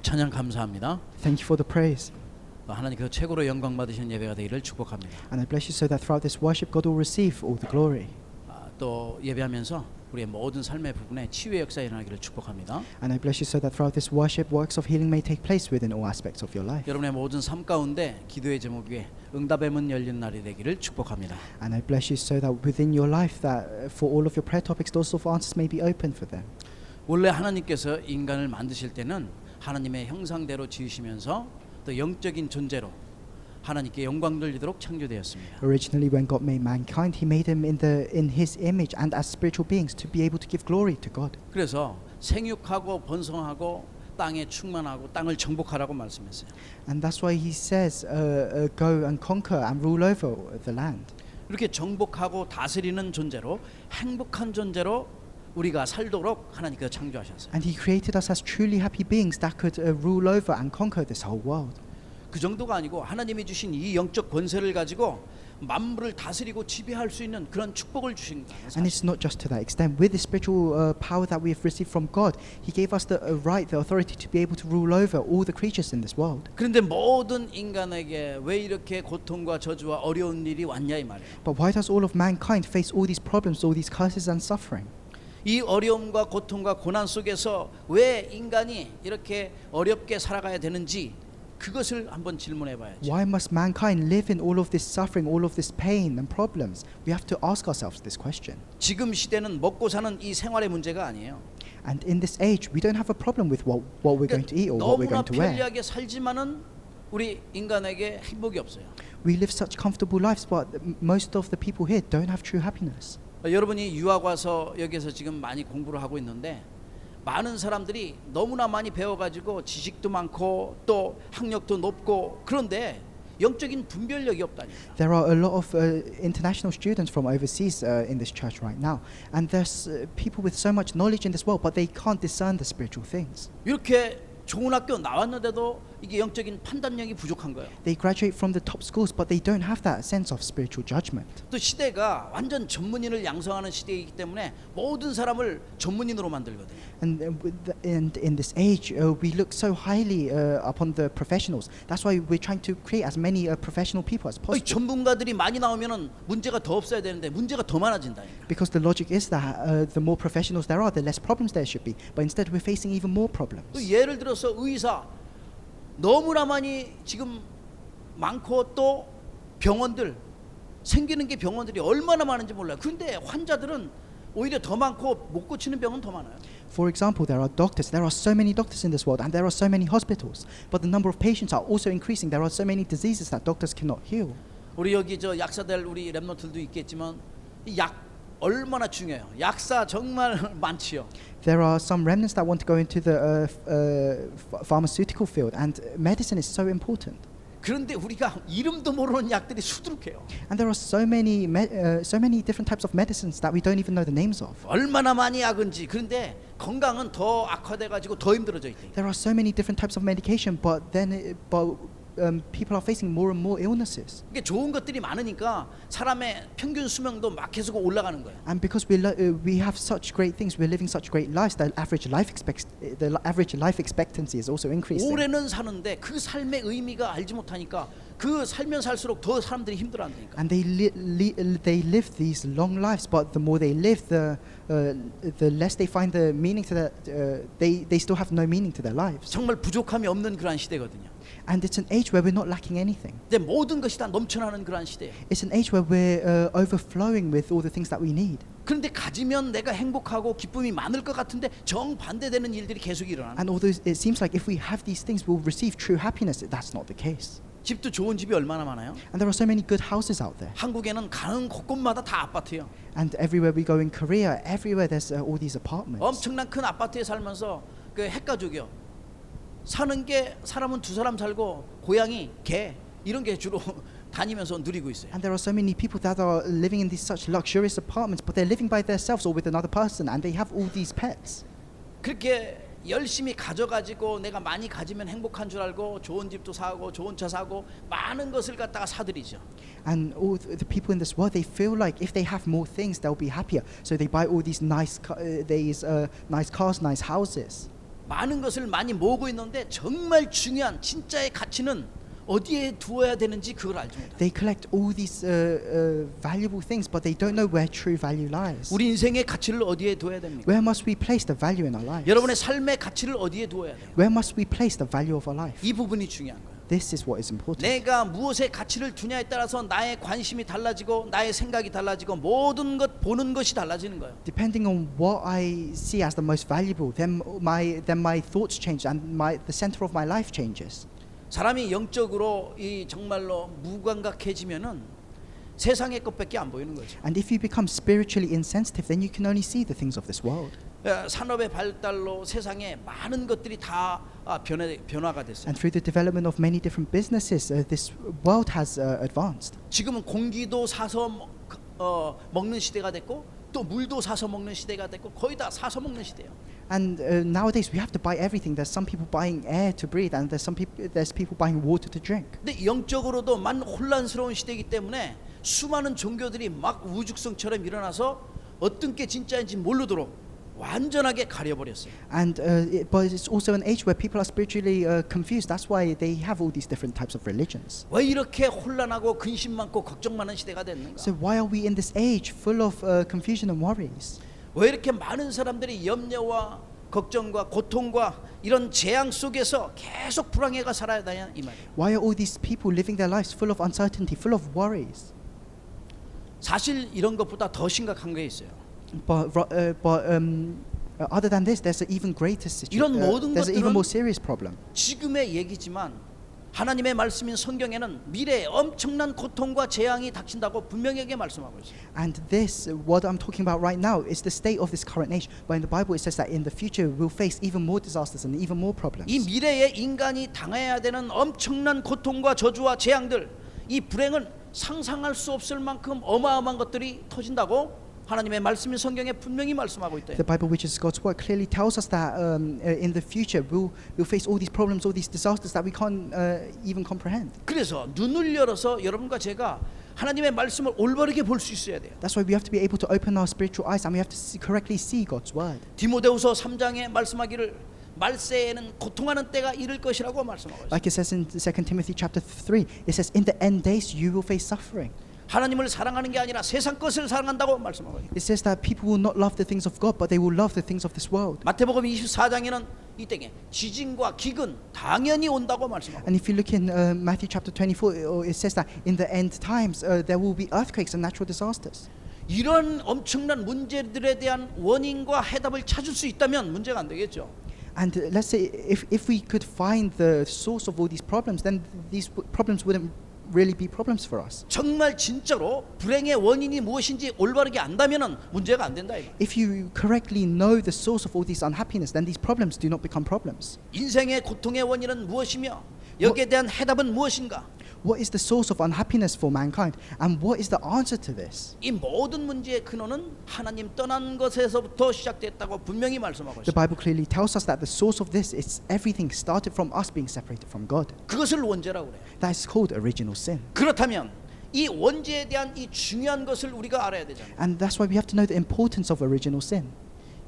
찬양 감사합니다. Thank you for the praise. 하나님 그 최고로 영광 받으시는 예배가 되기를 축복합니다. And I bless you so that throughout this worship God will receive all the glory. 또 예배하면서 우리의 모든 삶의 부분에 치유의 역사 일어나기를 축복합니다. And I bless you so that throughout this worship works of healing may take place within all aspects of your life. 여러분의 모든 삶 가운데 기도의 제목 위에 응답의 문 열린 날이 되기를 축복합니다. And I bless you so that within your life that for all of your prayer topics doors of answers may be open for them. 원래 하나님께서 인간을 만드실 때는 하나님의 형상대로 지으시면서 또 영적인 존재로 하나님께 영광 돌리도록 창조되었습니다. Originally when God made mankind he made him in his image and as spiritual beings to be able to give glory to God. 그래서 생육하고 번성하고 땅에 충만하고 땅을 정복하라고 말씀했어요. And that's why he says go and conquer and rule over the land. 이렇게 정복하고 다스리는 존재로 행복한 존재로 우리가 살도록 하나님께서 창조하셨어요. And he created us as truly happy beings that could rule over and conquer this whole world. 그 정도가 아니고 하나님이 주신 이 영적 권세를 가지고 만물을 다스리고 지배할 수 있는 그런 축복을 주신 거예요. And it's not just to that extent. With the spiritual power that we have received from God, He gave us the right, the authority to be able to rule over all the creatures in this world. 그런데 모든 인간에게 왜 이렇게 고통과 저주와 어려운 일이 왔냐 이 말이에요. But why does all of mankind face all these problems, all these curses and suffering? 이 어려움과 고통과 고난 속에서 왜 인간이 이렇게 어렵게 살아가야 되는지 그것을 한번 질문해 봐야죠. Why must mankind live in all of this suffering, all of this pain and problems? We have to ask ourselves this question. 지금 시대는 먹고 사는 이 생활의 문제가 아니에요. And in this age, we don't have a problem with what we're going to eat or what we're 너무나 going to wear. 편리하게 살지만은 우리 인간에게 행복이 없어요. We live such comfortable lives, but most of the people here don't have true happiness. 여러분이 유학 와서 여기서 지금 많이 공부를 하고 있는데 많은 사람들이 너무나 많이 배워가지고 지식도 많고 또 학력도 높고 그런데 영적인 분별력이 없다니까. There are a lot of international students from overseas in this church right now, and there's people with so much knowledge in this world, but they can't discern the spiritual things. 이렇게 좋은 학교 나왔는데도 이게 영적인 판단력이 부족한 거예요. They graduate from the top schools, but they don't have that sense of spiritual judgment. 또 시대가 완전 전문인을 양성하는 시대이기 때문에 모든 사람을 전문인으로 만들거든요. And in this age, we look so highly upon the professionals. That's why we're trying to create as many professional people as possible. 전문가들이 많이 나오면은 문제가 더 없어야 되는데 문제가 더 많아진다니까. Because the logic is that the more professionals there are, the less problems there should be. But instead, we're facing even more problems. 또 예를 들어서 의사 너무나 많이 지금 많고 또 병원들 생기는 게 병원들이 얼마나 많은지 몰라요. 그런데 환자들은 오히려 더 많고 못 고치는 병은 더 많아요. For example, there are doctors. There are so many doctors in this world, and there are so many hospitals. But the number of patients are also increasing. There are so many diseases that doctors cannot heal. 우리 여기 저 약사들 우리 랩런트들도 있겠지만 이 약 얼마나 중요해요. 약사 정말 많지요. There are some remnants that want to go into the pharmaceutical field, and medicine is so important. 그런데 우리가 이름도 모르는 약들이 수두룩해요. And there are so many different types of medicines that we don't even know the names of. 얼마나 많이 약은지. 그런데 건강은 더 악화돼 가지고 더 힘들어져 있대. There are so many different types of medication, but people are facing more and more illnesses. 이게 좋은 것들이 많으니까 사람의 평균 수명도 막 계속 올라가는 거예요. And because we have such great things, we're living such great lives. The average life expectancy is also increasing. 오래는 사는데 그 삶의 의미가 알지 못하니까 그 살면 살수록 더 사람들이 힘들어한다니까. And they live these long lives, but the more they live, the less they find the meaning to that. They still have no meaning to their lives. 정말 부족함이 없는 그러한 시대거든요. And it's an age where we're not lacking anything. 근데 모든 것이 다 넘쳐나는 그러한 시대예요. It's an age where we're overflowing with all the things that we need. 그런데 가지면 내가 행복하고 기쁨이 많을 것 같은데 정반대되는 일들이 계속 일어나는. And although it seems like if we have these things, we'll receive true happiness, that's not the case. 집도 좋은 집이 얼마나 많아요? And there are so many good houses out there. 한국에는 가는 곳곳마다 다 아파트예요. And everywhere we go in Korea, everywhere there's all these apartments. 엄청난 큰 아파트에 살면서 그 핵가족이요. 사는 게 사람은 두 사람 살고 고양이, 개 이런 게 주로 다니면서 누리고 있어요. And there are so many people that are living in these such luxurious apartments, but they're living by themselves or with another person, and they have all these pets. 그렇게 열심히 가져가지고 내가 많이 가지면 행복한 줄 알고 좋은 집도 사고 좋은 차 사고 많은 것을 갖다가 사들이죠. And all the people in this world, they feel like if they have more things, they'll be happier. So they buy all these nice cars, nice houses. 많은 것을 많이 모으고 있는데 정말 중요한 진짜의 가치는 어디에 두어야 되는지 그걸 알지 못해요. They collect all these valuable things, but they don't know where true value lies. 우리 인생의 가치를 어디에 두어야 됩니까? Where must we place the value in our lives? 여러분의 삶의 가치를 어디에 두어야 돼요? Where must we place the value of our life? 이 부분이 중요한 거예요. This is what is important. 내가 무엇에 가치를 두냐에 따라서 나의 관심이 달라지고 나의 생각이 달라지고 모든 것 보는 것이 달라지는 거예요. Depending on what I see as the most valuable, then my thoughts change and the center of my life changes. 사람이 영적으로 이 정말로 무감각해지면은 세상의 것밖에 안 보이는 거죠. And if you become spiritually insensitive, then you can only see the things of this world. 산업의 발달로 세상에 많은 것들이 다 변화가 됐어요. And through the development of many different businesses, this world has advanced. 지금은 공기도 사서 먹는 시대가 됐고 또 물도 사서 먹는 시대가 됐고 거의 다 사서 먹는 시대예요. And nowadays we have to buy everything. There's some people buying air to breathe, and there's people buying water to drink. 근데 영적으로도 만 혼란스러운 시대이기 때문에 수많은 종교들이 막 우죽성처럼 일어나서 어떤 게 진짜인지 모르도록 완전하게 가려버렸어요. And but it's also an age where people are spiritually confused. That's why they have all these different types of religions. 왜 이렇게 혼란하고 근심 많고 걱정 많은 시대가 됐는가? So why are we in this age full of confusion and worries? 왜 이렇게 많은 사람들이 염려와 걱정과 고통과 이런 재앙 속에서 계속 불안해가 살아야 되냐 이 말이에요. Why are all these people living their lives full of uncertainty, full of worries? 사실 이런 것보다 더 심각한 게 있어요. But other than this, there's an even greater 이런 situation. 모든 There's an even 것들은 more serious problem. 지금의 얘기지만 하나님의 말씀인 성경에는 미래에 엄청난 고통과 재앙이 닥친다고 분명하게 말씀하고 있어요. And this, what I'm talking about right now, is the state of this current age. But in the Bible, it says that in the future we'll face even more disasters and even more problems. 이 미래에 인간이 당해야 되는 엄청난 고통과 저주와 재앙들, 이 불행은 상상할 수 없을 만큼 어마어마한 것들이 터진다고 하나님의 말씀인 성경에 분명히 말씀하고 있대요. The Bible, which is God's word, clearly tells us that in the future we'll face all these problems, all these disasters that we can't even comprehend. 그래서 눈을 열어서 여러분과 제가 하나님의 말씀을 올바르게 볼 수 있어야 돼요. That's why we have to be able to open our spiritual eyes and we have to correctly see God's word. 디모데후서 3장에 말씀하기를 말세에는 고통하는 때가 이를 것이라고 말씀하고 있어요. Like it says in 2 Timothy chapter 3, it says, in the end days you will face suffering. 하나님을 사랑하는 게 아니라 세상 것을 사랑한다고 말씀하고 있어요. It says that people will not love the things of God, but they will love the things of this world. 마태복음 24장에는 이 때에 지진과 기근 당연히 온다고 말씀하고 And if you look in Matthew chapter 24, it says that in the end times there will be earthquakes and natural disasters. 이런 엄청난 문제들에 대한 원인과 해답을 찾을 수 있다면 문제가 안 되겠죠. And let's say if we could find the source of all these problems, then these problems wouldn't really be problems for us. 정말 진짜로 불행의 원인이 무엇인지 올바르게 안다면은 문제가 안 된다 이거. If you correctly know the source of all these unhappiness, then these problems do not become problems. 인생의 고통의 원인은 무엇이며 여기에 대한 해답은 무엇인가? What is the source of unhappiness for mankind, and what is the answer to this? 이 모든 문제의 근원은 하나님 떠난 것에서부터 시작됐다고 분명히 말씀하고 The 있어요. Bible clearly tells us that the source of this is everything started from us being separated from God. 그것을 원죄라고 그래요. That is called original sin. 그렇다면 이 원죄에 대한 이 중요한 것을 우리가 알아야 되잖아요. And that's why we have to know the importance of original sin.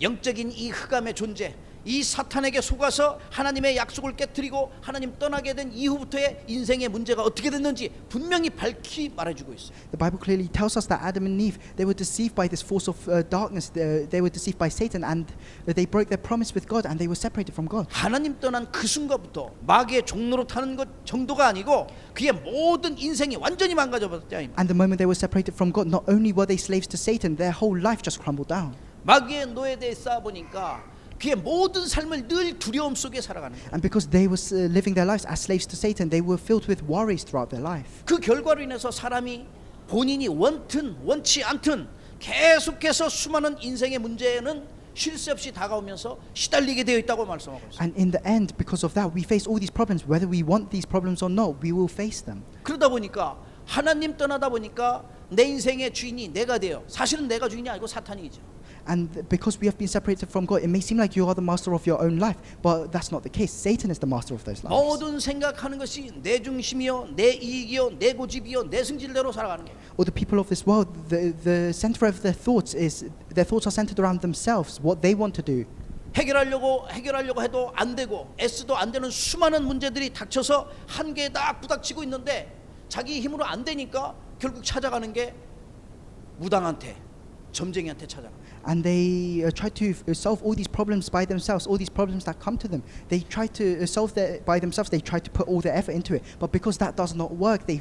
영적인 이 흑암의 존재, 이 사탄에게 속아서 하나님의 약속을 깨뜨리고 하나님 떠나게 된 이후부터의 인생의 문제가 어떻게 됐는지 분명히 밝히 말해주고 있어요. The Bible clearly tells us that Adam and Eve, they were deceived by this force of darkness. They were deceived by Satan, and they broke their promise with God, and they were separated from God. 하나님 떠난 그 순간부터 마귀의 종로로 타는 것 정도가 아니고 그의 모든 인생이 완전히 망가져 버렸다. And the moment they were separated from God, not only were they slaves to Satan, their whole life just crumbled down. 마귀의 노예대에 쌓아 보니까 그의 모든 삶을 늘 두려움 속에 살아가는 거예요. And because they were living their lives as slaves to Satan, they were filled with worries throughout their life. 그 결과로 인해서 사람이 본인이 원튼 원치 않든 계속해서 수많은 인생의 문제는 쉴 새 없이 다가오면서 시달리게 되어 있다고 말씀하고 있어요. And in the end, because of that, we face all these problems. Whether we want these problems or not, we will face them. 그러다 보니까 하나님 떠나다 보니까 내 인생의 주인이 내가 돼요. 사실은 내가 주인이 아니고 사탄이죠. And because we have been separated from God, it may seem like you are the master of your own life, but that's not the case. Satan is the master of those lives. 모든 생각하는 것이 내 중심이요, 내 이익이요, 내 고집이요, 내 승질대로 살아가는 거예요. Or the people of this world, the center of their thoughts are centered around themselves, what they want to do. 해결하려고 해도 안 되고 애써도 안 되는 수많은 문제들이 닥쳐서 한계에 딱 부닥치고 있는데 자기 힘으로 안 되니까 결국 찾아가는 게 무당한테, 점쟁이한테 찾아가는 거예요. And they try to solve all these problems by themselves, all these problems that come to them. They try to solve that by themselves. They try to put all their effort into it. But because that does not work, they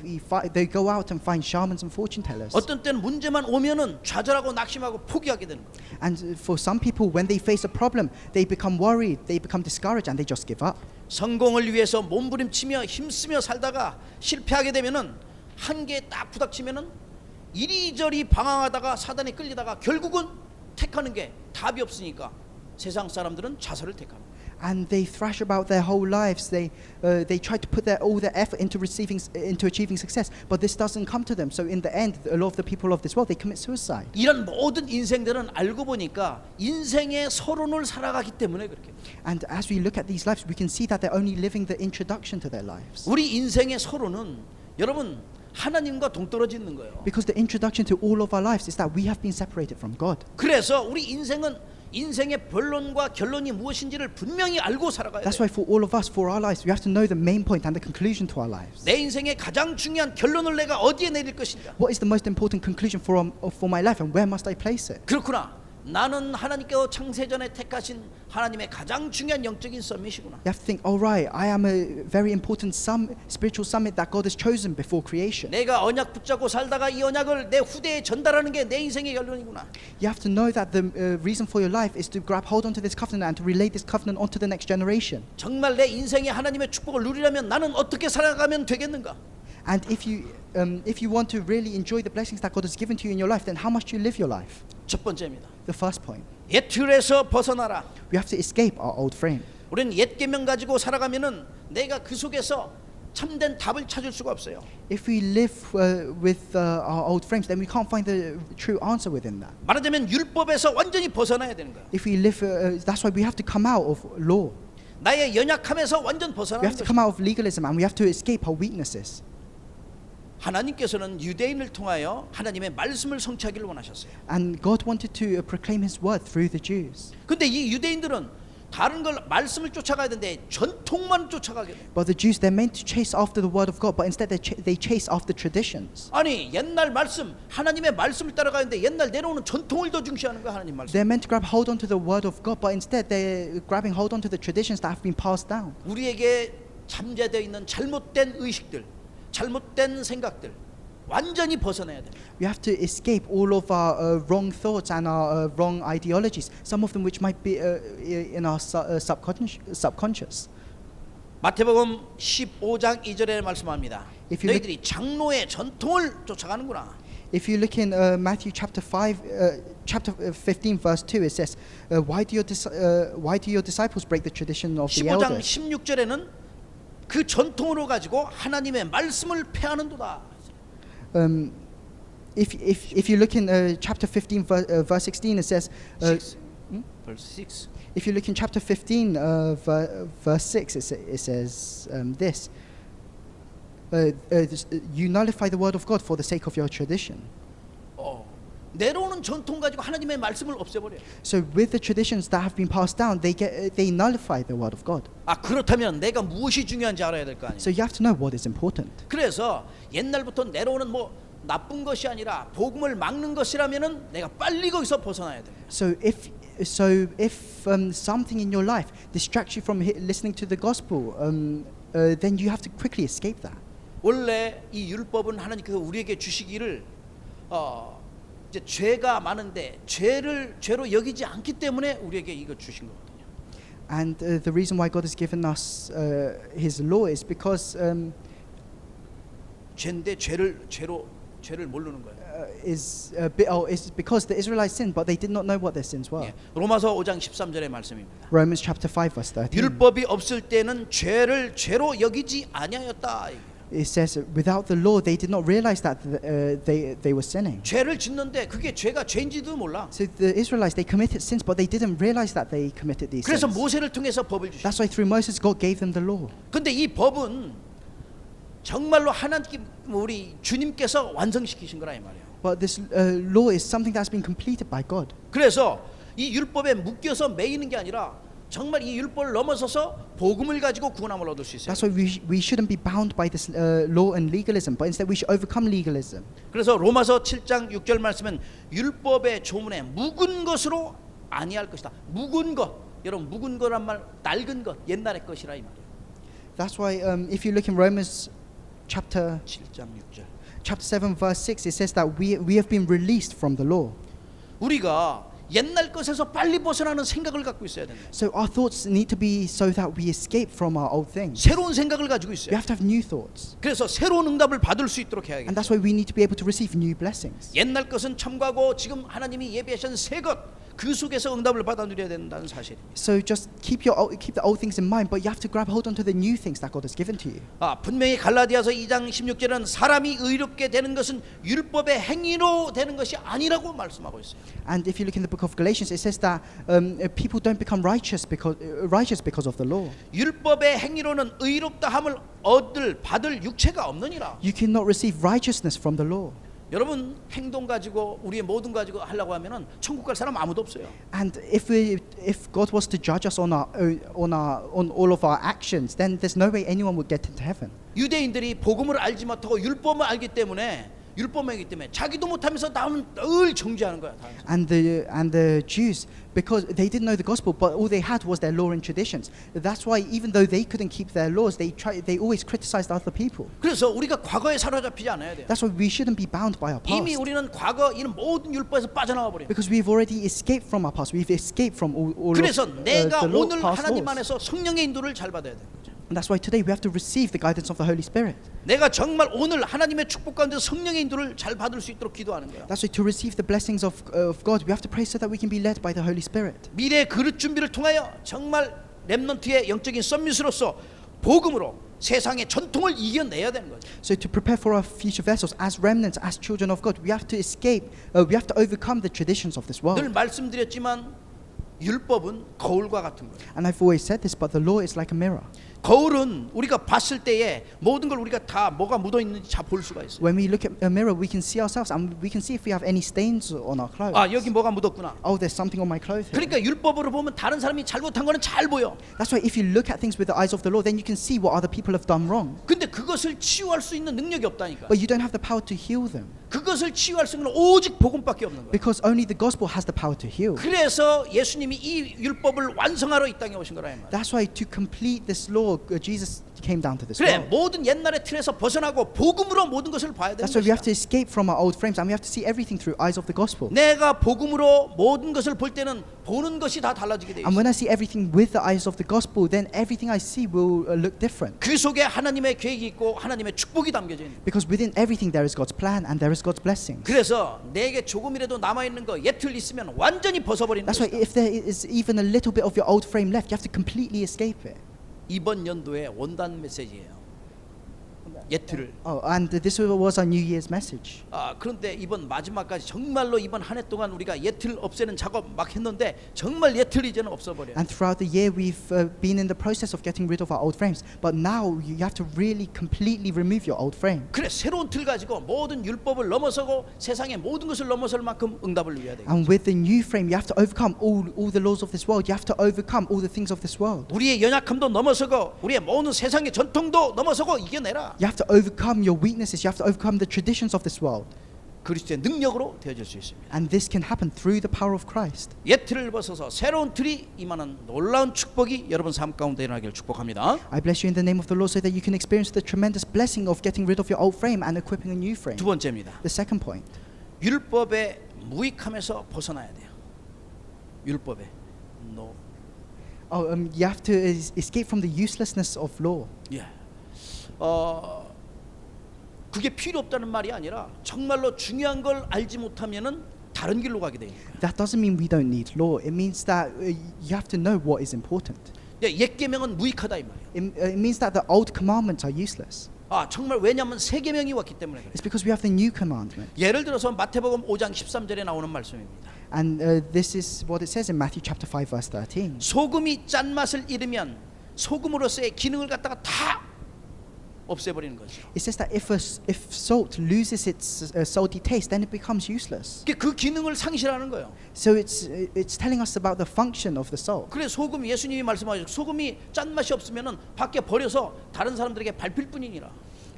go out and find shamans and fortune tellers. 어떤 때는 문제만 오면은 좌절하고 낙심하고 포기하게 되는 거예요. And for some people, when they face a problem, they become worried, they become discouraged, and they just give up. 성공을 위해서 몸부림치며 힘쓰며 살다가 실패하게 되면은 한계에 딱 부닥치면은 이리저리 방황하다가 사단에 끌리다가 결국은 택하는 게 답이 없으니까 세상 사람들은 자살을 택하는 거예요. And they thrash about their whole lives. They try to put all their effort into achieving success, but this doesn't come to them. So in the end, a lot of the people of this world, they commit suicide. 이런 모든 인생들은 알고 보니까 인생의 서론을 살아가기 때문에 그렇게 돼요. And as we look at these lives, we can see that they're only living the introduction to their lives. 우리 인생의 서론은 여러분 하나님과 동떨어져 있는 거예요. Because the introduction to all of our lives is that we have been separated from God. 그래서 우리 인생은 인생의 본론과 결론이 무엇인지를 분명히 알고 살아가야 That's 돼요. why for all of us, for our lives, we have to know the main point and the conclusion to our lives. 내 인생의 가장 중요한 결론을 내가 어디에 내릴 것인가? What is the most important conclusion for my life, and where must I place it? 그렇구나. 나는 하나님께서 창세전에 택하신 하나님의 가장 중요한 영적인 썸밋이구나. You have to think, all right, I am a very important spiritual summit that God has chosen before creation. 내가 언약 붙잡고 살다가 이 언약을 내 후대에 전달하는 게 내 인생의 결론이구나. You have to know that the reason for your life is to grab hold onto this covenant and to relay this covenant onto the next generation. 정말 내 인생에 하나님의 축복을 누리려면 나는 어떻게 살아가면 되겠는가? And if you want to really enjoy the blessings that God has given to you in your life, then how must you live your life? 첫 번째입니다. The first point, 옛 틀에서 벗어나라. we have to escape our old frame. 우리는 옛 계명 가지고 살아가면은 내가 그 속에서 참된 답을 찾을 수가 없어요. If we live with our old frames, then we can't find the true answer within that. 말하자면 율법에서 완전히 벗어나야 되는 거야. If we live, that's why we have to come out of law. 나의 연약함에서 완전 We 벗어나는 have to 거야. come out of legalism, and we have to escape our weaknesses. 하나님께서는 유대인을 통하여 하나님의 말씀을 성취하기를 원하셨어요. And God wanted to proclaim His word through the Jews. 근데 이 유대인들은 다른 걸 말씀을 쫓아가야 되는데 전통만 쫓아가게 돼요. But the Jews, they're meant to chase after the word of God, but instead they chase after traditions. 아니 옛날 말씀 하나님의 말씀을 따라가는데 옛날 내려오는 전통을 더 중시하는 거야 하나님 말씀. They're meant to grab hold onto the word of God, but instead they're grabbing hold onto the traditions that have been passed down. 우리에게 잠재되어 있는 잘못된 의식들, 잘못된 생각들 완전히 벗어나야 돼. We have to escape all of our wrong thoughts and our wrong ideologies, some of them which might be in our subconscious. 마태복음 15장 2절에 말씀합니다. If you 너희들이 장로의 전통을 쫓아가는구나. If you look in Matthew chapter 15 verse 2, it says, why do your disciples break the tradition of the 15장 elders? 16절에는 그 전통으로 가지고 하나님의 말씀을 폐하는도다. If you look in chapter 15 verse 16, it says, verse 6. if you look in chapter 15 verse 6, it says this, you nullify the word of God for the sake of your tradition. 내려오는 전통 가지고 하나님의 말씀을 없애버려요. So with the traditions that have been passed down, they nullify the word of God. 아 그렇다면 내가 무엇이 중요한지 알아야 될 거 아니에요. So you have to know what is important. 그래서 옛날부터 내려오는 뭐 나쁜 것이 아니라 복음을 막는 것이라면은 내가 빨리 거기서 벗어나야 돼요. So if something in your life distracts you from listening to the gospel, then you have to quickly escape that. 원래 이 율법은 하나님께서 우리에게 주시기를 이제 죄가 많은데 죄로 여기지 않기 때문에 우리에게 이거 주신 거거든요. And the reason why God has given us His law is because 죄인데 죄를 모르는 거예요. is because the Israelites sinned, but they did not know what their sins were. 예, 로마서 5장 13절의 말씀입니다. Romans chapter 5 verse 13. 율법이 없을 때는 죄를 죄로 여기지 아니하였다. It says without the law they did not realize that they were sinning. 죄를 짓는데 그게 죄가 죄인지도 몰라. So the Israelites, they committed sins, but they didn't realize that they committed these 그래서 sins. 모세를 통해서 법을 주셨어요. That's why through Moses God gave them the law. 근데 이 법은 정말로 하나님 우리 주님께서 완성시키신 거라 이 말이에요. But this law is something that's been completed by God. 그래서 이 율법에 묶여서 매이는 게 아니라 정말 이 율법을 넘어서서 복음을 가지고 구원함을 얻을 수 있어요. That's why we shouldn't be bound by this law and legalism, but instead we should overcome legalism. 그래서 로마서 7장 6절 말씀은 율법의 조문에 묵은 것으로 아니할 것이다. 묵은 것, 여러분 묵은 거란 말 낡은 것, 옛날의 것이라 이 말이에요. That's why if you look in Romans chapter 7장 6절. 7 verse 6, it says that we have been released from the law. 우리가 옛날 것에서 빨리 벗어나는 생각을 갖고 있어야 된다. So our thoughts need to be so that we escape from our old things. 새로운 생각을 가지고 We 있어요. have to have new thoughts. 그래서 새로운 응답을 받을 수 있도록 And 해야겠다. that's why we need to be able to receive new blessings. 옛날 것은 참고하고 지금 하나님이 예비하신 새 것, 그 속에서 응답을 받아 누려야 된다는 사실입니다. So just keep the old things in mind, but you have to grab hold onto the new things that God has given to you. 분명히 갈라디아서 2장 16절은 사람이 의롭게 되는 것은 율법의 행위로 되는 것이 아니라고 말씀하고 있어요. And if you look in the book of Galatians, it says that people don't become righteous because of the law. 율법의 행위로는 의롭다함을 받을 육체가 없느니라. You cannot receive righteousness from the law. 여러분 행동 가지고 우리의 모든 가지고 하려고 하면은 천국 갈 사람 아무도 없어요. And if God was to judge us on all of our actions, then there's no way anyone would get into heaven. 유대인들이 복음을 알지 못하고 율법을 알기 때문에 율법이기 때문에 자기도 못하면서 남은 늘 정죄하는 거야. 다. And the Jews, because they didn't know the gospel, but all they had was their law and traditions. That's why even though they couldn't keep their laws, they always criticized other people. 그래서 우리가 과거에 사로잡히지 않아야 돼요. That's why we shouldn't be bound by our 이미 past. 우리는 과거 이런 모든 율법에서 빠져나와 버려. Because we've already escaped from our past. We've escaped from all 그래서 of 내가 the 오늘 past 하나님 laws. 안에서 성령의 인도를 잘 받아야 되는 거죠. And that's why today we have to receive the guidance of the Holy Spirit. 내가 정말 오늘 하나님의 축복 가운데 성령의 인도를 잘 받을 수 있도록 기도하는 거야. That's why to receive the blessings of God, we have to pray so that we can be led by the Holy Spirit. 미래 그릇 준비를 통하여 정말 렘넌트의 영적인 썸밋으로서 복음으로 세상의 전통을 이겨내야 되는 거죠. So to prepare for our future vessels, as remnants, as children of God, we have to escape, we have to overcome the traditions of this 늘 world. 말씀드렸지만 율법은 거울과 같은 거예요. And I've always said this, but the law is like a mirror. 거울은 우리가 봤을 때에 모든 걸 우리가 다 뭐가 묻어 있는지 다 볼 수가 있어요. When we look at a mirror, we can see ourselves and we can see if we have any stains on our clothes. 여기 뭐가 묻었구나. Oh, there's something on my clothes here. 그러니까 율법으로 보면 다른 사람이 잘못한 거는 잘 보여. That's why if you look at things with the eyes of the law, then you can see what other people have done wrong. 근데 그것을 치유할 수 있는 능력이 없다니까. But you don't have the power to heal them. 그것을 치유할 수 있는 건 오직 복음밖에 없는 거야. Because only the gospel has the power to heal. 그래서 예수님이 이 율법을 완성하러 이 땅에 오신 거라 이 말이야. That's why to complete this law, Jesus came down to this 그래 world. 모든 옛날의 틀에서 벗어나고 복음으로 모든 것을 봐야 되는 That's why we have to 것이야. escape from our old frames and we have to see everything through eyes of the gospel. 내가 복음으로 모든 것을 볼 때는 보는 것이 다 달라지게 돼 있어. And when I see everything with the eyes of the gospel, then everything I see will look different. 그 속에 하나님의 계획이 있고 하나님의 축복이 담겨져 있는 거야. Because within everything there is God's plan and there is God's blessings. 그래서 내게 조금이라도 남아 있는 거 예틀 있으면 완전히 벗어버리는 That's why 것이다. if there is even a little bit of your old frame left, you have to completely escape it. 이번 연도의 원단 메시지예요. 예틀을. Oh, and this was our New Year's message. 그런데 이번 마지막까지 정말로 이번 한 해 동안 우리가 예틀 없애는 작업 막 했는데 정말 예틀 이제는 없어버려. And throughout the year, we've been in the process of getting rid of our old frames. But now you have to really completely remove your old frame. 그래 새로운 틀 가지고 모든 율법을 넘어서고 세상의 모든 것을 넘어설 만큼 응답을 누려야 돼. And with the new frame, you have to overcome all the laws of this world. You have to overcome all the things of this world. 우리의 연약함도 넘어서고 우리의 모든 세상의 전통도 넘어서고 이겨내라. You have to overcome your weaknesses. You have to overcome the traditions of this world. 그리스도의 능력으로 되어질 수 있습니다. And this can happen through the power of Christ. 옛틀을 벗어서 새로운 틀이 임하는 놀라운 축복이 여러분 삶 가운데 일어나기를 축복합니다. I bless you in the name of the Lord so that you can experience the tremendous blessing of getting rid of your old frame and equipping a new frame. 두 번째입니다. The second point. 율법의 무익함에서 벗어나야 돼요. 율법의 no. You have to escape from the uselessness of law. 예. 그게 필요 없다는 말이 아니라 정말로 중요한 걸 알지 못하면은 다른 길로 가게 되니까. That doesn't mean we don't need law. It means that you have to know what is important. 옛 계명은 무익하다 이 말이에요. It means that the old commandments are useless. 정말 왜냐하면 새 계명이 왔기 때문에 그래요. It's because we have the new commandment. 예를 들어서 마태복음 5장 13절에 나오는 말씀입니다. And this is what it says in Matthew chapter 5 verse 13. 소금이 짠맛을 잃으면 소금으로서의 기능을 갖다가 다 없애버리는 거죠. It says that if salt loses its salty taste, then it becomes useless. 그 기능을 상실하는 거예요. So it's telling us about the function of the salt. 그래 소금 예수님이 말씀하셨죠. 소금이 짠맛이 없으면은 밖에 버려서 다른 사람들에게 밟힐 뿐이니라.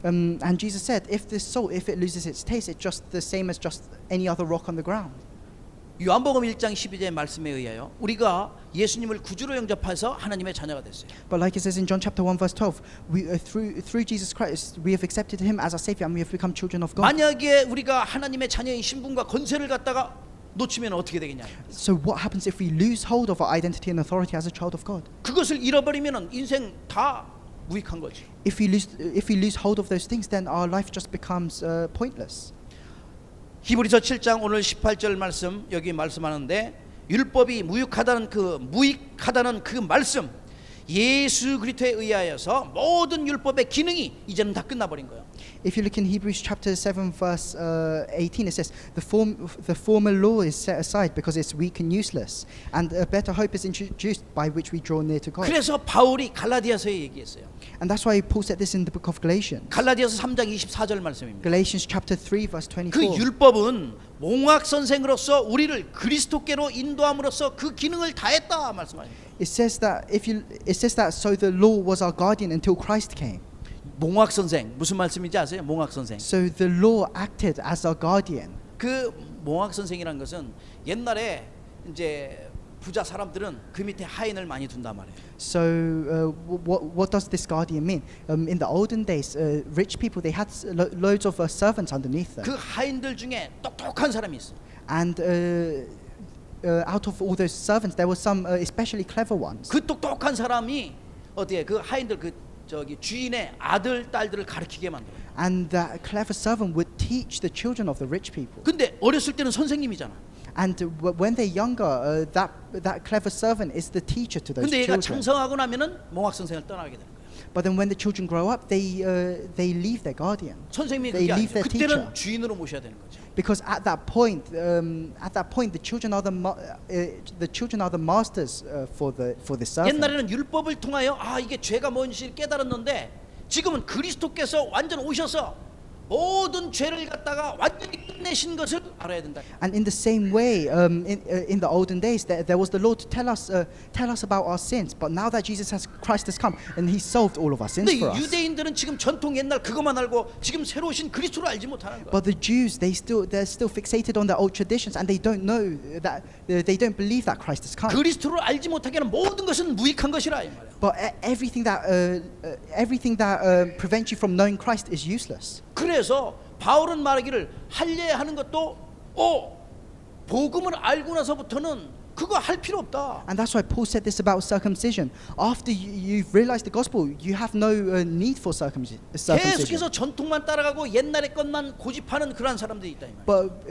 And Jesus said, if this salt, if it loses its taste, it's just the same as just any other rock on the ground. 요한복음 1장 12절 말씀에 의하여 우리가 예수님을 구주로 영접해서 하나님의 자녀가 됐어요. But like it says in John chapter 1 verse 12, we through Jesus Christ we have accepted him as our savior and we have become children of God. 만약에 우리가 하나님의 자녀의 신분과 권세를 갖다가 놓치면 어떻게 되겠냐? So what happens if we lose hold of our identity and authority as a child of God? 그것을 잃어버리면은 인생 다 무익한 거지. If we lose hold of those things, then our life just becomes pointless. 히브리서 7장 오늘 18절 말씀 여기 말씀하는데 율법이 무익하다는 그 말씀 예수 그리스도에 의하여서 모든 율법의 기능이 이제는 다 끝나버린 거예요. If you look in Hebrews chapter 7 verse 18, it says the former law is set aside because it's weak and useless, and a better hope is introduced by which we draw near to God. 그래서 바울이 갈라디아서에 얘기했어요. And that's why Paul said this in the book of Galatians. 갈라디아서 3장 24절 말씀입니다. Galatians chapter 3 verse 24. 그 율법은 몽학 선생으로서 우리를 그리스도께로 인도함으로써 그 기능을 다했다 말씀하십니다. It says that so the law was our guardian until Christ came. 몽학 선생 무슨 말씀인지 아세요? 몽학 선생. So the law acted as our guardian. 그 몽학 선생이라는 것은 옛날에 이제 부자 사람들은 그 밑에 하인을 많이 둔단 말이에요. So what does this guardian mean? In the olden days, rich people they had loads of servants underneath them. 그 하인들 중에 똑똑한 사람이 있어. And out of all those servants, there were some especially clever ones. 그 똑똑한 사람이 어디에 그 하인들 그 저기 주인의 아들 딸들을 가르치게 만들어. And that clever servant would teach the children of the rich people. 근데 어렸을 때는 선생님이잖아. And when they're younger, that clever servant is the teacher to those 근데 얘가 children. 장성하고 나면은 몽학 선생을 떠나게 되는 거야. But then when the children grow up, they leave their guardian. 선생님이 They 그게 leave 아니야. their 그때는 teacher. 주인으로 모셔야 되는 거죠. Because at that point, the children are the masters for the servant. 옛날에는 율법을 통하여 아 이게 죄가 뭔지 깨달았는데 지금은 그리스도께서 완전 오셔서 모든 죄를 갖다가 완전히 끝내신 것을 알아야 된다. And in the same way, in the olden days, there was the Lord to tell us about our sins. But now that Christ has come, and He solved all of our sins 근데 for us. 유대인들은 지금 전통 옛날 그것만 알고 지금 새로 오신 그리스도를 알지 못하는 거야. But the Jews, they're still fixated on their old traditions, and they don't know that they don't believe that Christ has come. 그리스도를 알지 못하게는 모든 것은 무익한 것이라 이 말이야. But everything that prevents you from knowing Christ is useless. 그래서 바울은 말하기를 할례하는 것도 복음을 알고 나서부터는 그거 할 필요 없다. And that's why Paul said this about circumcision. After you've realized the gospel, you have no need for circumcision. 계속해서 전통만 따라가고 옛날의 것만 고집하는 그런 사람들이 있다 이 말이야.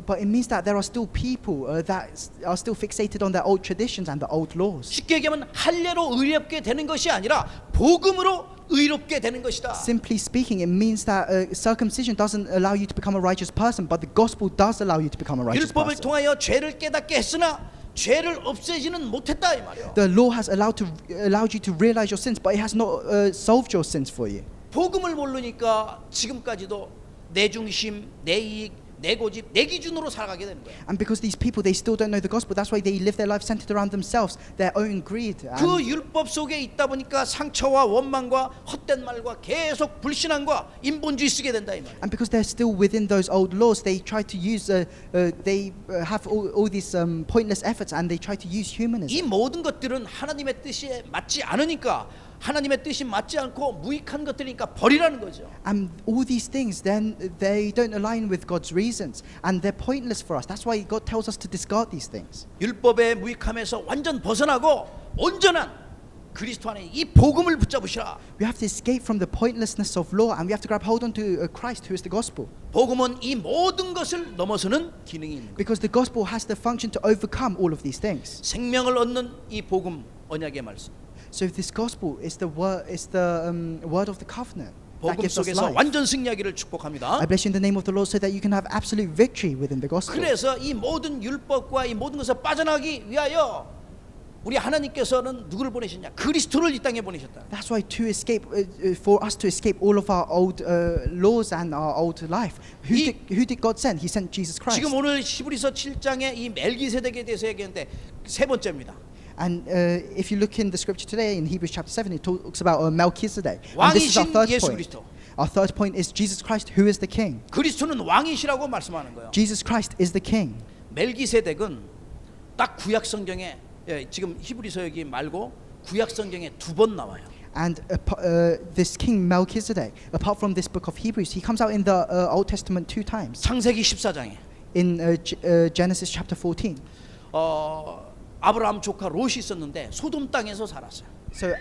But it means that there are still people that are still fixated on their old traditions and the old laws. 쉽게 얘기하면 할례로 의롭게 되는 것이 아니라 복음으로 의롭게 되는 것이다. Simply speaking, it means that circumcision doesn't allow you to become a righteous person, but the gospel does allow you to become a righteous 율법을 person. 통하여 죄를 깨닫게 했으나 죄를 없애지는 못했다 이 말이야. The law has allowed you to realize your sins, but it has not solved your sins for you. 복음을 모르니까 지금까지도 내 중심, 내 이익, 내 고집, 내 기준으로 살아가게 되는 거야. And because these people, they still don't know the gospel, that's why they live their life centered around themselves, their own greed. 그 율법 속에 있다 보니까 상처와 원망과 헛된 말과 계속 불신앙과 인본주의 쓰게 된다 이 말이야. And because they're still within those old laws, they try to use, they have all these pointless efforts, and they try to use humanism. 이 모든 것들은 하나님의 뜻에 맞지 않으니까 하나님의 뜻이 맞지 않고 무익한 것들이니까 버리라는 거죠. And all these things, then they don't align with God's reasons, and they're pointless for us. That's why God tells us to discard these things. 율법의 무익함에서 완전 벗어나고 온전한 그리스도 안에 이 복음을 붙잡으시라. We have to escape from the pointlessness of law, and we have to grab hold onto Christ, who is the gospel. 복음은 이 모든 것을 넘어서는 기능이 있는 거예요. Because the gospel has the function to overcome all of these things. 생명을 얻는 이 복음 언약의 말씀. So this gospel is the word of the covenant that 복음 gives us 속에서 life. 완전 승리하기를 축복합니다. I bless you in the name of the Lord so that you can have absolute victory within the gospel. 그래서 이 모든 율법과 이 모든 것을 빠져나가기 위하여 우리 하나님께서는 누구를 보내셨냐? 그리스도를 이 땅에 보내셨다. That's why to escape, for us to escape all of our old laws and our old life, who did God send? He sent Jesus Christ. 지금 오늘 히브리서 7장에 이 멜기세덱에 대해서 얘기했는데 세 번째입니다. And if you look in the scripture today in Hebrews chapter 7, it talks about Melchizedek. And this is our 왕이신 third 예수 point. 그리스도. Our third point is Jesus Christ, who is the King. 그리스도는 왕이시라고 말씀하는 거예요. Jesus Christ is the King. 멜기세덱은 딱 구약 성경에 지금 히브리서 여기 말고 구약 성경에 두 번 나와요. And this King Melchizedek, apart from this book of Hebrews, he comes out in the Old Testament 2 times. 창세기 14장에 In Genesis chapter 14. 아브라함 조카 롯이 있었는데 소돔 땅에서 살았어요. So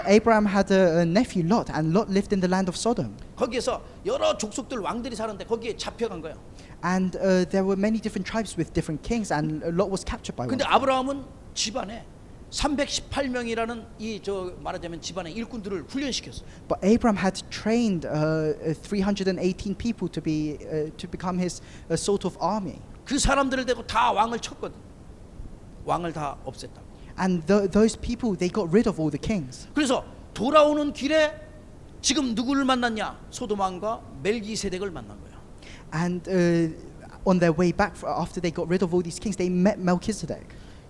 Abraham had a nephew Lot, and Lot lived in the land of Sodom. 거기에서 여러 족속들 왕들이 사는데 거기에 잡혀간 거예요. And there were many different tribes with different kings, and Lot was captured by one. 근데 아브라함은 집안에 318명이라는 이 저 말하자면 집안의 일꾼들을 훈련시켰어요. But Abraham had trained 318 people to become his sort of army. 그 사람들을 대고 다 왕을 쳤거든. 왕을 다 없앴다. And those people, they got rid of all the kings. 그래서 돌아오는 길에 지금 누구를 만났냐? 소돔 왕과 멜기세덱을 만난 거예요. And on their way back, after they got rid of all these kings, they met Melchizedek.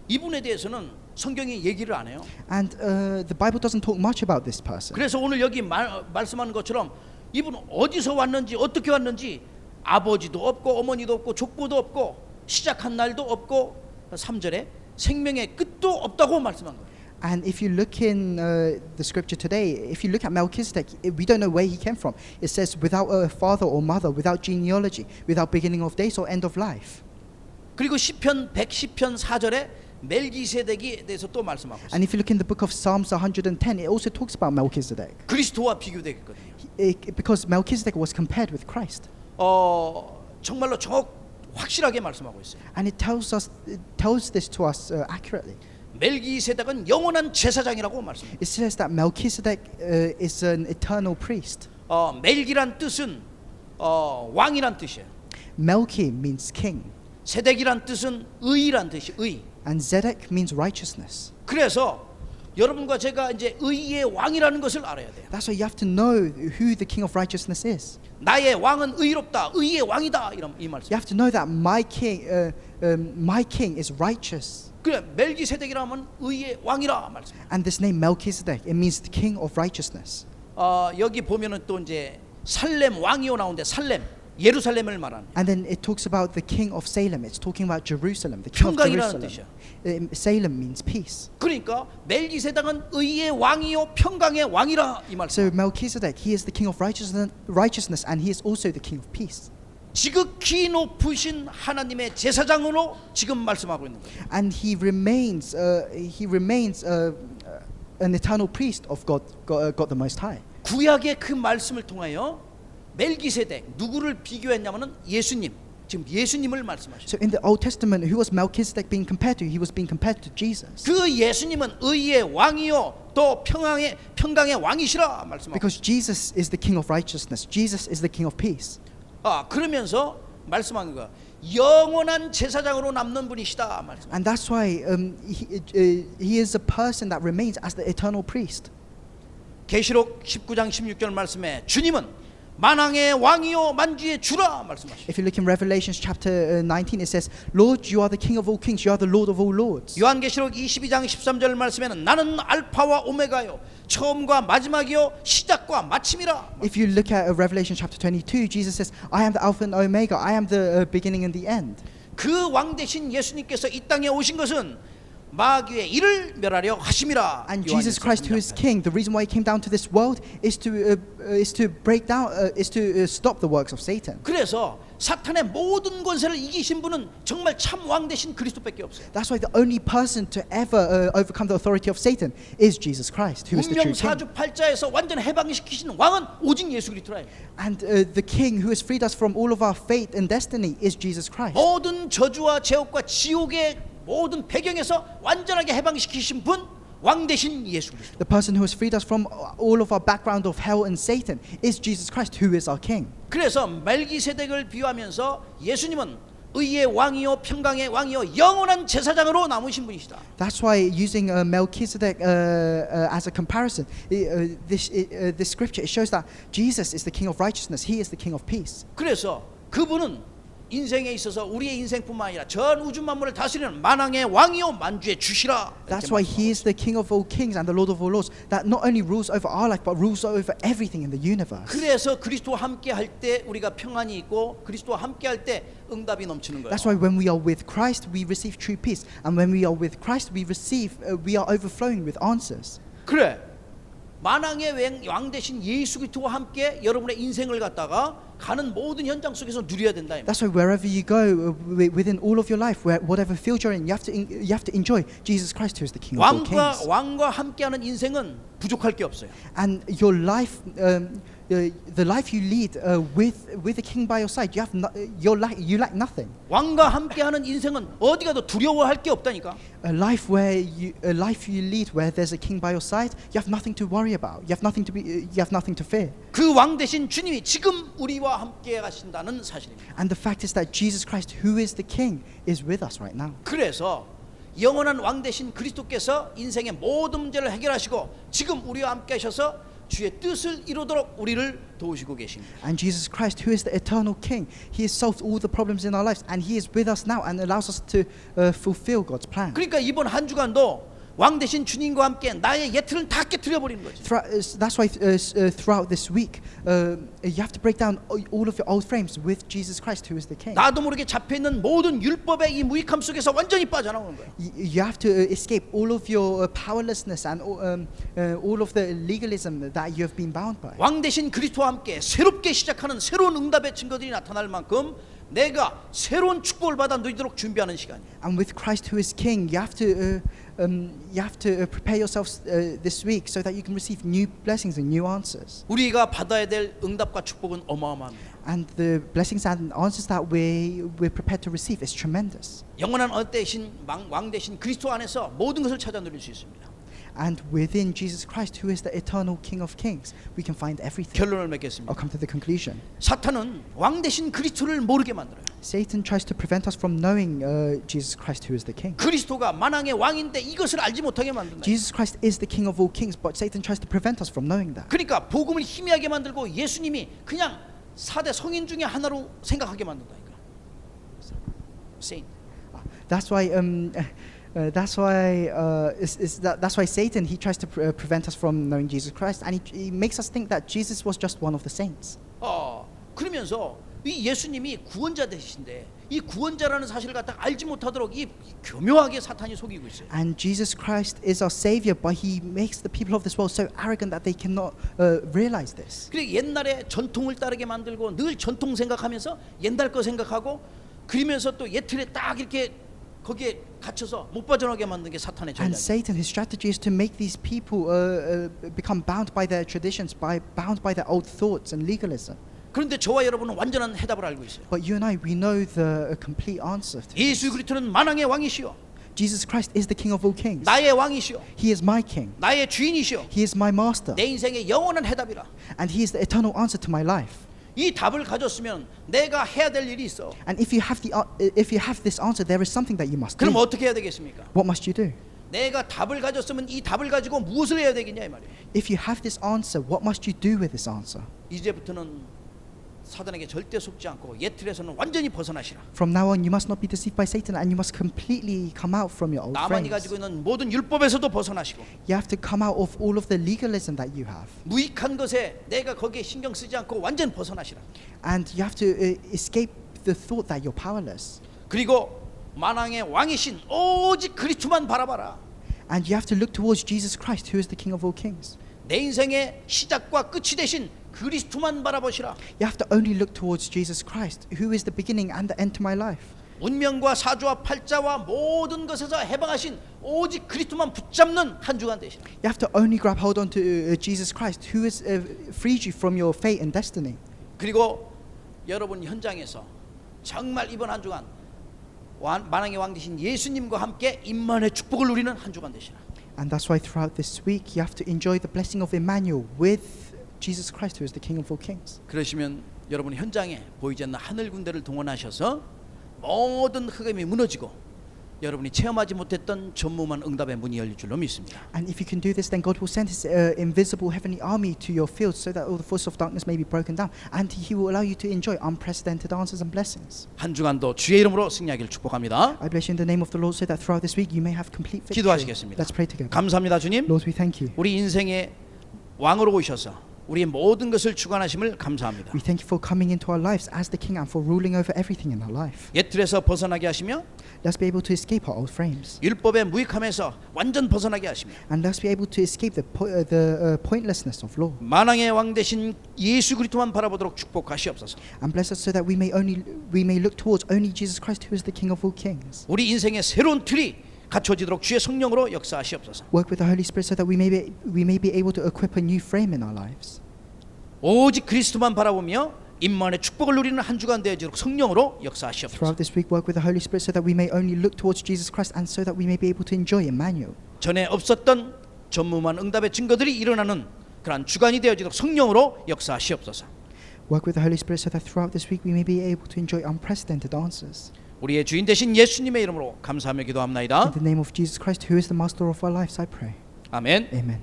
이분에 대해서는 성경이 얘기를 안 해요. And the Bible doesn't talk much about this person. 그래서 오늘 여기 말씀하는 것처럼 이분은 어디서 왔는지 어떻게 왔는지 아버지도 없고 어머니도 없고 족보도 없고 시작한 날도 없고 3절에 생명의 끝도 없다고 말씀한 거예요. And if you look in the scripture today, if you look at Melchizedek, we don't know where he came from. It says without a father or mother, without genealogy, without beginning of days or end of life. 그리고 시편 110편 4절에 멜기세덱에 대해서 또 말씀하고 있어요. And if you look in the book of Psalms 110, it also talks about Melchizedek. 그리스도와 비교되겠거든요. Because Melchizedek was compared with Christ. 정말로 확실하게 말씀하고 있어요. And it tells this to us accurately. 멜기세덱은 영원한 제사장이라고 말씀합니다. It says that Melchizedek is an eternal priest. 멜기란 뜻은 왕이란 뜻이에요. Melchi means king, 세덱이란 뜻은 의란 뜻이 의. and Zedek means righteousness. 그래서 여러분과 제가 이제 의의 왕이라는 것을 알아야 돼요. That's why you have to know who the king of righteousness is. 나의 왕은 의롭다, 의의 왕이다 이런 이 말씀. You have to know that my king is righteous. 그래 멜기세덱이라면 의의 왕이라 말씀. And this name Melchizedek, it means the king of righteousness. 여기 보면은 또 이제 살렘 왕이요 나오는데 살렘 예루살렘을 말하는. And then it talks about the king of Salem. It's talking about Jerusalem, the king of 평강이라는 Jerusalem. 뜻이야. Salem means peace. 그러니까 멜기세덱은 의의 왕이요 평강의 왕이라 이 말씀. So Melchizedek, he is the king of righteousness, and he is also the king of peace. 지극히 높으신 하나님의 제사장으로 지금 말씀하고 있는 거예요. And he remains an eternal priest of God the Most High. 구약의 그 말씀을 통하여 멜기세덱 누구를 비교했냐면은 예수님. 지금 예수님을 말씀하셔요. So in the Old Testament, who was Melchizedek being compared to? He was being compared to Jesus. 그 예수님은 의의 왕이요 또 평강의 왕이시라 말씀하고. Because Jesus is the king of righteousness. Jesus is the king of peace. 그러면서 말씀하는 거 영원한 제사장으로 남는 분이시다 말씀. And that's why he is a person that remains as the eternal priest. 계시록 19장 16절 말씀에 주님은 만왕의 왕이요 만주의 주라 말씀하시죠. If you look in Revelation chapter 19, it says, Lord, you are the king of all kings, you are the Lord of all lords. 요한계시록 22장 13절 말씀에는 나는 알파와 오메가요 처음과 마지막이요 시작과 마침이라. If you look at Revelation chapter 22, Jesus says, I am the Alpha and Omega, I am the beginning and the end. 그 왕 대신 예수님께서 이 땅에 오신 것은 마귀의 일을 멸하려 하심이라. And Jesus Christ, who is King, the reason why He came down to this world is to break down, is to stop the works of Satan. 그래서 사탄의 모든 권세를 이기신 분은 정말 참 왕 대신 그리스도밖에 없어요. That's why the only person to ever overcome the authority of Satan is Jesus Christ, who is the true King. 운명사주팔자에서 완전 해방시키시는 왕은 오직 예수 그리스도라. And the King who has freed us from all of our fate and destiny is Jesus Christ. 모든 저주와 제옥과 지옥의 모든 배경에서 완전하게 해방시키신 분 왕 대신 예수 그리스도. The person who has freed us from all of our background of hell and Satan is Jesus Christ, who is our King. 그래서 멜기세덱을 비유하면서 예수님은 의의 왕이요 평강의 왕이요 영원한 제사장으로 남으신 분이시다. That's why using Melchizedek as a comparison, this scripture it shows that Jesus is the King of righteousness. He is the King of peace. 그래서 그분은 인생에 있어서 우리의 인생뿐만 아니라 전 우주 만물을 다스리는 만왕의 왕이요 만주의 주시라. That's why He is the King of all kings and the Lord of all lords. That not only rules over our life, but rules over everything in the universe. 그래서 그리스도와 함께 할 때 우리가 평안이 있고 그리스도와 함께 할 때 응답이 넘치는 거예요. That's why when we are with Christ, we receive true peace, and when we are with Christ, we are overflowing with answers. 그래. 만왕의 왕 대신 예수 그리스도와 함께 여러분의 인생을 갖다가 가는 모든 현장 속에서 누려야 된다. That's why wherever you go, within all of your life, whatever field you're in, you have to enjoy Jesus Christ, who is the King of all kings. 왕과 함께하는 인생은 부족할 게 없어요. And your life, the life you lead with the King by your side, you lack nothing. 왕과 함께하는 인생은 어디 가도 두려워할 게 없다니까. A life you lead where there's a King by your side, you have nothing to worry about. You have nothing to fear. 그 왕 대신 주님이 지금 우리와 함께 가신다는 사실입니다. And the fact is that Jesus Christ, who is the King, is with us right now. 그래서 영원한 왕 대신 그리스도께서 인생의 모든 문제를 해결하시고 지금 우리와 함께 하셔서 주의 뜻을 이루도록 우리를 도우시고 계십니다. And Jesus Christ, who is the eternal King, He has solved all the problems in our lives, and He is with us now and allows us to fulfill God's plan. 그러니까 이번 한 주간도 왕 대신 주님과 함께 나의 옛틀은 다 깨트려 버리는 거죠. That's why throughout this week, you have to break down all of your old frames with Jesus Christ, who is the King. 나도 모르게 잡혀 있는 모든 율법의 이 무익함 속에서 완전히 빠져나오는 거예요. You have to escape all of your powerlessness and all of the legalism that you have been bound by. 왕 대신 그리스도와 함께 새롭게 시작하는 새로운 응답의 증거들이 나타날 만큼 내가 새로운 축복을 받아 누리도록 준비하는 시간이에요. And with Christ, who is King, you have to prepare yourselves this week so that you can receive new blessings and new answers. 우리가 받아야 될 응답과 축복은 어마어마합니다. And the blessings and answers that we're prepared to receive is tremendous. 영원한 왕 대신 그리스도 안에서 모든 것을 찾아 누릴 수 있습니다. And within Jesus Christ, who is the eternal King of Kings, we can find everything. 결론을 맺겠습니다. I'll come to the conclusion. 사탄은 왕 대신 그리스도를 모르게 만들어요. Satan tries to prevent us from knowing Jesus Christ, who is the King. 그리스도가 만왕의 왕인데 이것을 알지 못하게 만든다. Jesus Christ is the King of all kings, but Satan tries to prevent us from knowing that. 그러니까 복음을 희미하게 만들고 예수님이 그냥 4대 성인 중에 하나로 생각하게 만든다니까. Saint. That's why. That's why Satan he tries to prevent us from knowing Jesus Christ, and he makes us think that Jesus was just one of the saints. 그러면서 이 예수님이 구원자 되시는데 이 구원자라는 사실을 갖다 알지 못하도록 이 교묘하게 사탄이 속이고 있어요. And Jesus Christ is our Savior, but He makes the people of this world so arrogant that they cannot realize this. 그래 옛날에 전통을 따르게 만들고 늘 전통 생각하면서 옛날 거 생각하고 그러면서 또 옛틀에 딱 이렇게 거기에 갇혀서 못 빠져나게 만든 게 사탄의 And 전략이에요. Satan, his strategy is to make these people become bound by their traditions, bound by their old thoughts and legalism. 그런데 저와 여러분은 완전한 해답을 알고 있어요. But you and I, we know the complete answer to 예수 this. 그리스도는 만왕의 왕이시요 Jesus Christ is the King of all kings. 나의 왕이시요 He is my King. 나의 주인이시요 He is my Master. 내 인생의 영원한 해답이라. And He is the eternal answer to my life. 이 답을 가졌으면 내가 해야 될 일이 있어. And if you have this answer, there is something that you must do. 그럼 어떻게 해야 되겠습니까? What must you do? 내가 답을 가졌으면 이 답을 가지고 무엇을 해야 되겠냐 이 말이에요. If you have this answer, what must you do with this answer? 이제부터는 사단에게 절대 속지 않고 옛 틀에서는 완전히 벗어나시라. From now on, you must not be deceived by Satan, and you must completely come out from your old 나만이 frames. 가지고 있는 모든 율법에서도 벗어나시고 You have to come out of all of the legalism that you have, 무익한 것에 내가 거기에 신경 쓰지 않고 완전 벗어나시라. and you have to escape the thought that you're powerless. 그리고 만왕의 왕이신 오직 그리스도만 바라봐라. And you have to look towards Jesus Christ, who is the King of all kings. 내 인생의 시작과 끝이 되신 그리스도만 바라보시라. You have to only look towards Jesus Christ, who is the beginning and the end to my life. 운명과 사주와 팔자와 모든 것에서 해방하신 오직 그리스도만 붙잡는 한 주간 되시라. You have to only grab hold on to Jesus Christ, who has freed you from your fate and destiny. 그리고 여러분 현장에서 정말 이번 한 주간 만왕의 왕 되신 예수님과 함께 임만의 축복을 누리는 한 주간 되시라. And that's why throughout this week you have to enjoy the blessing of Emmanuel with Jesus Christ, who is the King of all kings. 그러시면 여러분 현장에 보이지 않는 하늘 군대를 동원하셔서 모든 흑암이 무너지고 여러분이 체험하지 못했던 전무한 응답의 문이 열릴 줄로 믿습니다. And if you can do this, then God will send His invisible heavenly army to your field so that all the forces of darkness may be broken down, and He will allow you to enjoy unprecedented answers and blessings. 한 주간도 주의 이름으로 승리하기를 축복합니다. I bless you in the name of the Lord so that throughout this week you may have complete victory. 기도하시겠습니다. Let's pray together. 감사합니다, 주님. Lord, we thank you. 우리 인생의 왕으로 오셔서 우리의 모든 것을 주관하심을 감사합니다. We thank you for coming into our lives as the King and for ruling over everything in our life. 옛 틀에서 벗어나게 하시며 Let's be able to escape our old frames, 율법의 무익함에서 완전 벗어나게 하시며 and let's be able to escape the pointlessness of law, 만왕의 왕 되신 예수 그리스도만 바라보도록 축복하시옵소서. and bless us so that we may look towards only Jesus Christ, who is the King of all kings. 우리 인생의 새로운 틀이 갖춰지도록 주의 성령으로 역사하시옵소서. Work with the Holy Spirit so that we may be able to equip a new frame in our lives. 오직 그리스도만 바라보며 임만의 축복을 누리는 한 주간 되어지도록 성령으로 역사하시옵소서. Throughout this week, work with the Holy Spirit so that we may only look towards Jesus Christ, and so that we may be able to enjoy Emmanuel. 전에 없었던 전무한 응답의 증거들이 일어나는 그러한 주간이 되어지도록 성령으로 역사하시옵소서. Work with the Holy Spirit so that throughout this week we may be able to enjoy unprecedented answers. 우리의 주인 되신 예수님의 이름으로 감사하며 In 기도합나이다. the name of Jesus Christ, who is the master of our lives, I pray. 아멘. Amen.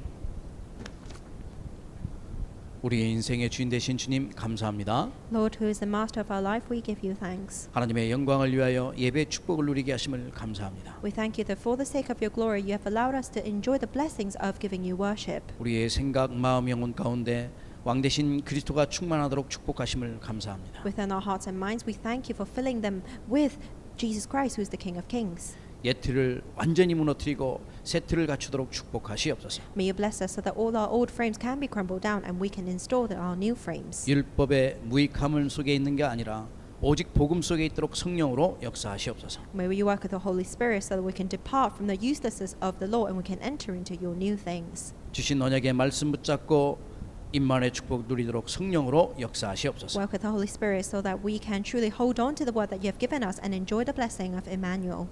우리의 인생의 주인 되신 주님 감사합니다. Lord, who is the master of our life, we give you thanks. 하나님의 영광을 위하여 예배의 축복을 누리게 하심을 감사합니다. We thank you that for the sake of your glory, you have allowed us to enjoy the blessings of giving you worship. 우리의 생각, 마음, 영혼 가운데 왕 되신 그리스도가 충만하도록 축복하심을 감사합니다. Within our hearts and minds, we thank you for filling them with Jesus Christ, who is the King of Kings. 옛 틀을 완전히 무너뜨리고 새 틀을 갖추도록 축복하시옵소서. May you bless us so that all our old frames can be crumbled down and we can install our new frames. 율법의 무익함을 속에 있는 게 아니라 오직 복음 속에 있도록 성령으로 역사하시옵소서. May you work with the Holy Spirit so that we can depart from the uselessness of the law and we can enter into your new things. 주신 언약의 말씀 붙잡고 임만의 축복 누리도록 성령으로 역사하시옵소서. Work with the Holy Spirit so that we can truly hold on to the word that you have given us and enjoy the blessing of Emmanuel.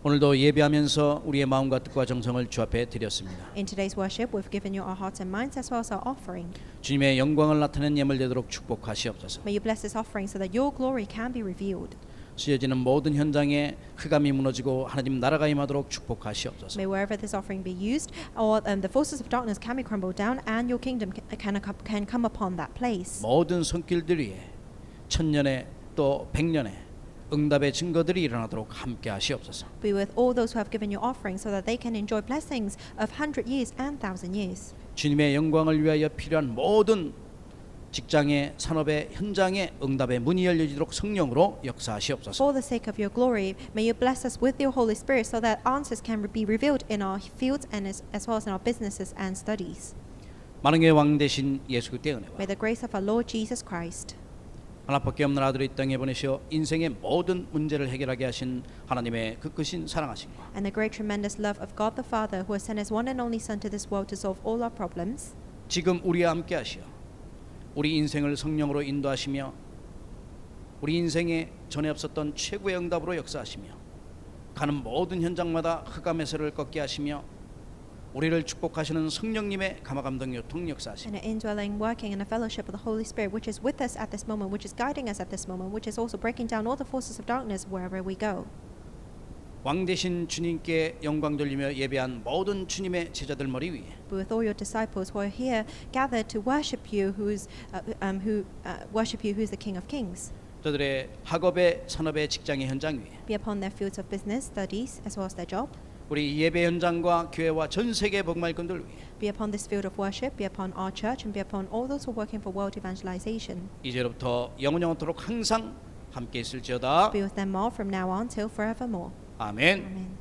오늘도 예배하면서 우리의 마음과 뜻과 정성을 주 앞에 드렸습니다. In today's worship, we've given you our hearts and minds as well as our offering. 주님의 영광을 나타내는 예물되도록 축복하시옵소서. May you bless this offering so that your glory can be revealed. 쓰여지는 모든 현장에 흑암이 무너지고 하나님 나라가 임하도록 축복하시옵소서. May wherever this offering be used, or the forces of darkness can be crumbled down, and your kingdom can come upon that place. 모든 손길들 위에 천년에 또 백년에 응답의 증거들이 일어나도록 함께 하시옵소서. Be with all those who have given you offering so that they can enjoy blessings of 100 years and 1,000 years. 주님의 영광을 위하여 필요한 모든 직장의 산업의 현장에 응답의 문이 열려지도록 성령으로 역사하시옵소서. For the sake of your glory, may you bless us with your Holy Spirit so that answers can be revealed in our fields and as well as in our businesses and studies. 만왕의 왕 되신 예수 그리스도의 은혜와 May the grace of our Lord Jesus Christ 하나밖에 없는 아들을 이 땅에 보내시어 인생의 모든 문제를 해결하게 하신 하나님의 그 크신 사랑하심과 and the great tremendous love of God the Father who has sent His one and only Son to this world to solve all our problems. 지금 우리와 함께 하시어 우리 인생을 성령으로 인도하시며 우리 인생에 전에 없었던 최고의 응답으로 역사하시며 가는 모든 현장마다 흑암에서를 꺾게 하시며 우리를 축복하시는 성령님의 감화감동 요통 역사하시며 And an indwelling working and a fellowship of the Holy Spirit which is with us at this moment, which is guiding us at this moment, which is also breaking down all the forces of darkness wherever we go. 왕 되신 주님께 영광 돌리며 예배한 모든 주님의 제자들 머리 위에 But with all your disciples who are here gathered to worship you, who's the King of Kings, 저들의 학업의 산업의 직장의 현장 위에 be upon their fields of business, studies, as well as their job. 우리 예배 현장과 교회와 전 세계 복음화일꾼들 위해 Be upon this field of worship, be upon our church, and be upon all those who are working for world evangelization. 이제로부터 영원토록 항상 함께 있을지어다. Be with them all from now on till forevermore. 아멘. Amen.